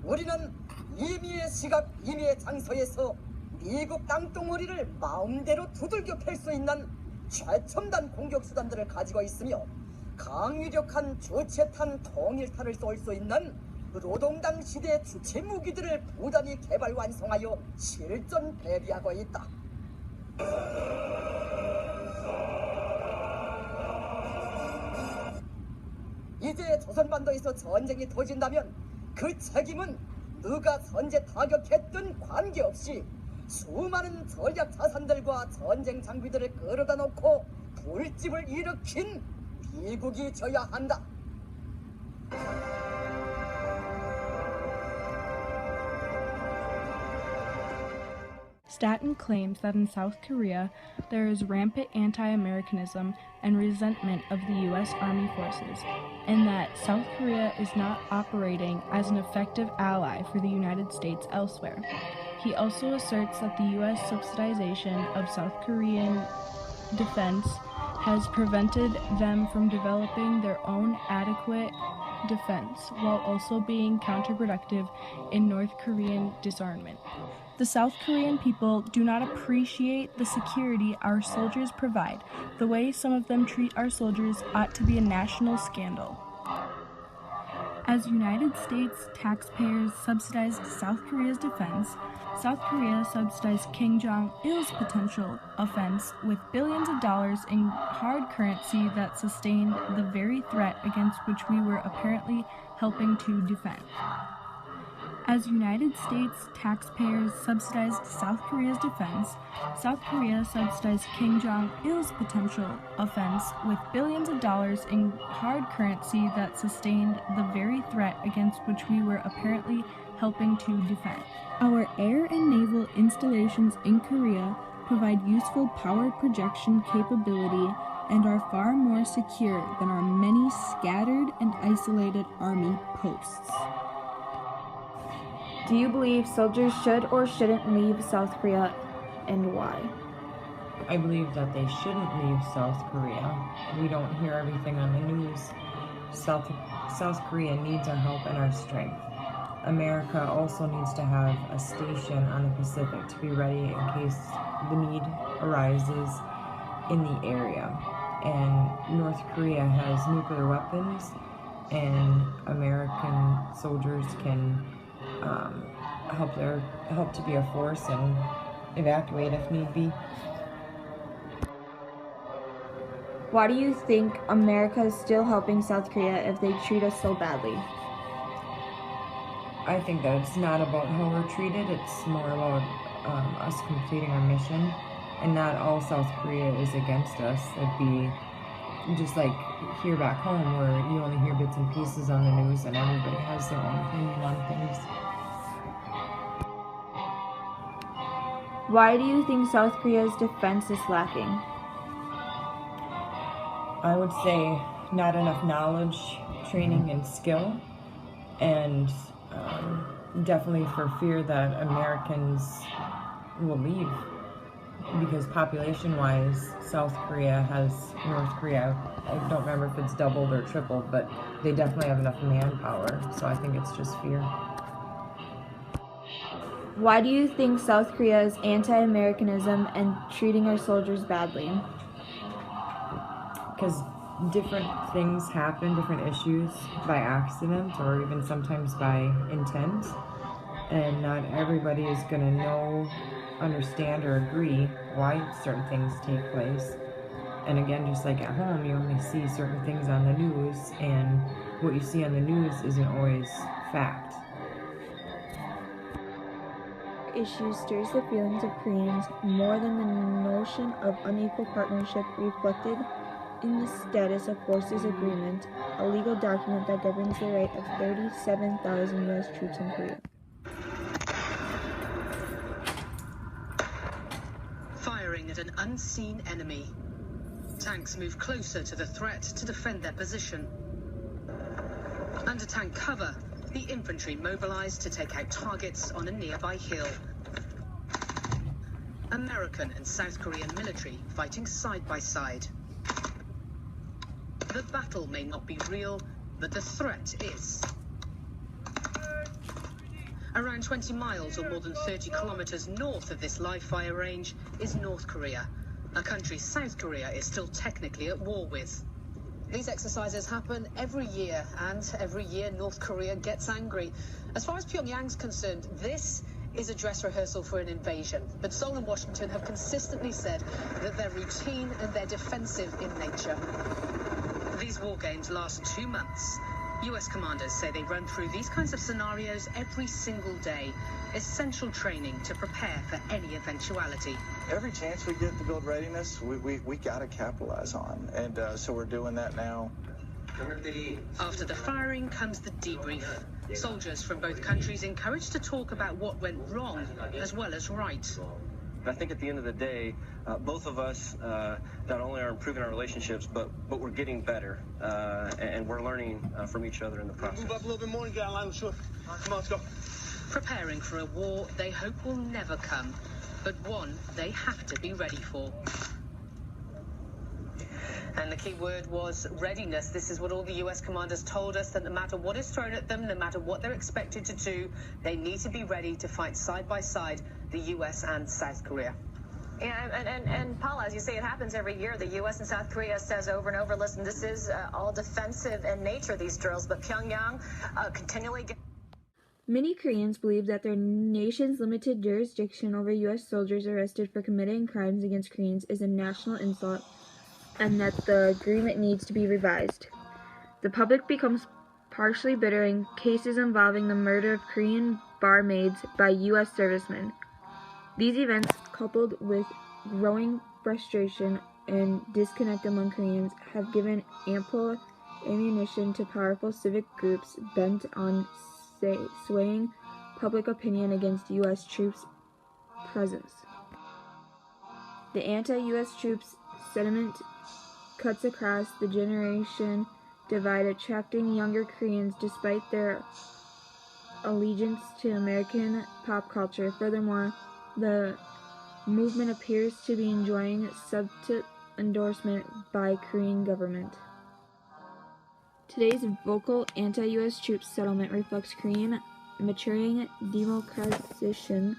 우리는 임의의 시각, 임의의 장소에서 미국 땅덩어리를 마음대로 두들겨 팰 수 있는 최첨단 공격 수단들을 가지고 있으며 강위력한 주체탄 통일탄을 쏠 수 있는 노동당 시대 주체 무기들을 부단히 개발 완성하여 실전 배비하고 있다. 이제 조선반도에서 전쟁이 터진다면 그 책임은 누가 선제 타격했든 관계없이 수많은 전략 자산들과 전쟁 장비들을 끌어다 놓고 불집을 일으킨 미국이 져야 한다. Stanton claims that in South Korea there is rampant anti-Americanism and resentment of the U.S. Army forces, and that South Korea is not operating as an effective ally for the United States elsewhere. He also asserts that the U.S. subsidization of South Korean defense has prevented them from developing their own adequate defense, while also being counterproductive in North Korean disarmament. The South Korean people do not appreciate the security our soldiers provide. The way some of them treat our soldiers ought to be a national scandal. As United States taxpayers subsidized South Korea's defense, South Korea subsidized Kim Jong-il's potential offense with billions of dollars in hard currency that sustained the very threat against which we were apparently helping to defend. As United States taxpayers subsidized South Korea's defense, South Korea subsidized Kim Jong-il's potential offense with billions of dollars in hard currency that sustained the very threat against which we were apparently helping to defend. Our air and naval installations in Korea provide useful power projection capability and are far more secure than our many scattered and isolated army posts. Do you believe soldiers should or shouldn't leave South Korea, and why? I believe that they shouldn't leave South Korea. We don't hear everything on the news. South Korea needs our help and our strength. America also needs to have a station on the Pacific to be ready in case the need arises in the area. And North Korea has nuclear weapons, and American soldiers can help to be a force and evacuate if need be. Why do you think America is still helping South Korea if they treat us so badly? I think that it's not about how we're treated, it's more about us completing our mission. And not all South Korea is against us. It'd be just like here back home where you only hear bits and pieces on the news and everybody has their own opinion on things. Why do you think South Korea's defense is lacking? I would say not enough knowledge, training, and skill, and definitely for fear that Americans will leave, because population-wise, South Korea has North Korea. I don't remember if it's doubled or tripled, but they definitely have enough manpower, so I think it's just fear. Why do you think South Korea is anti-Americanism and treating our soldiers badly? Because different things happen, different issues by accident or even sometimes by intent, and not everybody is going to know, understand, or agree why certain things take place. And again, just like at home, you only see certain things on the news, and what you see on the news isn't always fact. Issue stirs the feelings of Koreans more than the notion of unequal partnership reflected in the Status of Forces Agreement, a legal document that governs the right of 37,000 U.S. troops in Korea. Firing at an unseen enemy. Tanks move closer to the threat to defend their position. Under tank cover, the infantry mobilized to take out targets on a nearby hill. American and South Korean military fighting side by side. The battle may not be real, but the threat is. Around 20 miles or more than 30 kilometers north of this live fire range is North Korea, a country South Korea is still technically at war with. These exercises happen every year, and every year North Korea gets angry. As far as Pyongyang's concerned, this is a dress rehearsal for an invasion. But Seoul and Washington have consistently said that they're routine and they're defensive in nature. These war games last 2 months. US commanders say they run through these kinds of scenarios every single day. Essential training to prepare for any eventuality. Every chance we get to build readiness, we got to capitalize on. And so we're doing that now. After the firing comes the debrief. Soldiers from both countries encouraged to talk about what went wrong as well as right. I think at the end of the day, both of us not only are improving our relationships, but we're getting better, and we're learning from each other in the process. Move up a little bit more and get on line with shore. Come on, let's go. Preparing for a war they hope will never come, but one they have to be ready for. And the key word was readiness. This is what all the US commanders told us, that no matter what is thrown at them, no matter what they're expected to do, they need to be ready to fight side by side the US and South Korea. Yeah, and Paula, as you say, it happens every year. The U.S. and South Korea says over and over, listen, this is all defensive in nature, these drills, but Pyongyang continually Many Koreans believe that their nation's limited jurisdiction over U.S. soldiers arrested for committing crimes against Koreans is a national insult, and that the agreement needs to be revised. The public becomes partially bitter in cases involving the murder of Korean barmaids by U.S. servicemen. These events, coupled with growing frustration and disconnect among Koreans, have given ample ammunition to powerful civic groups bent on swaying public opinion against U.S. troops' presence. The anti-U.S. troops sentiment cuts across the generation divide, attracting younger Koreans despite their allegiance to American pop culture. Furthermore, the movement appears to be enjoying subtle endorsement by Korean government. Today's vocal anti-U.S. troops settlement reflects Korean maturing democratization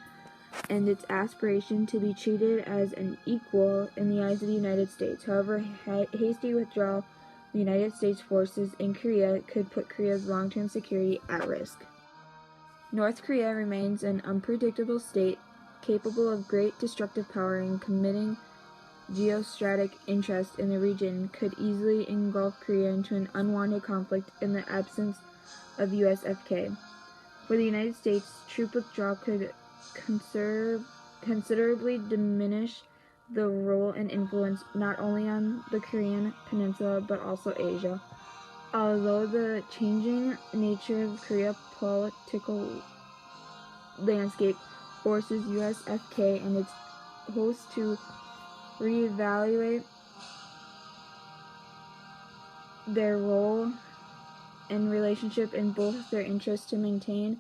and its aspiration to be treated as an equal in the eyes of the United States. However, hasty withdrawal of the United States forces in Korea could put Korea's long-term security at risk. North Korea remains an unpredictable state capable of great destructive power, and committing geostrategic interest in the region could easily engulf Korea into an unwanted conflict in the absence of USFK. For the United States, troop withdrawal could considerably diminish the role and influence not only on the Korean peninsula but also Asia. Although the changing nature of Korea's political landscape forces USFK and its hosts to reevaluate their role and relationship in both their interest to maintain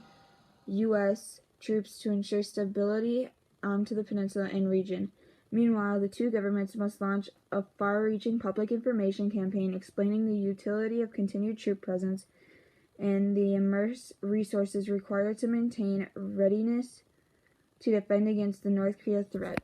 U.S. troops to ensure stability onto the peninsula and region. Meanwhile, the two governments must launch a far-reaching public information campaign explaining the utility of continued troop presence and the immense resources required to maintain readiness to defend against the North Korea threat.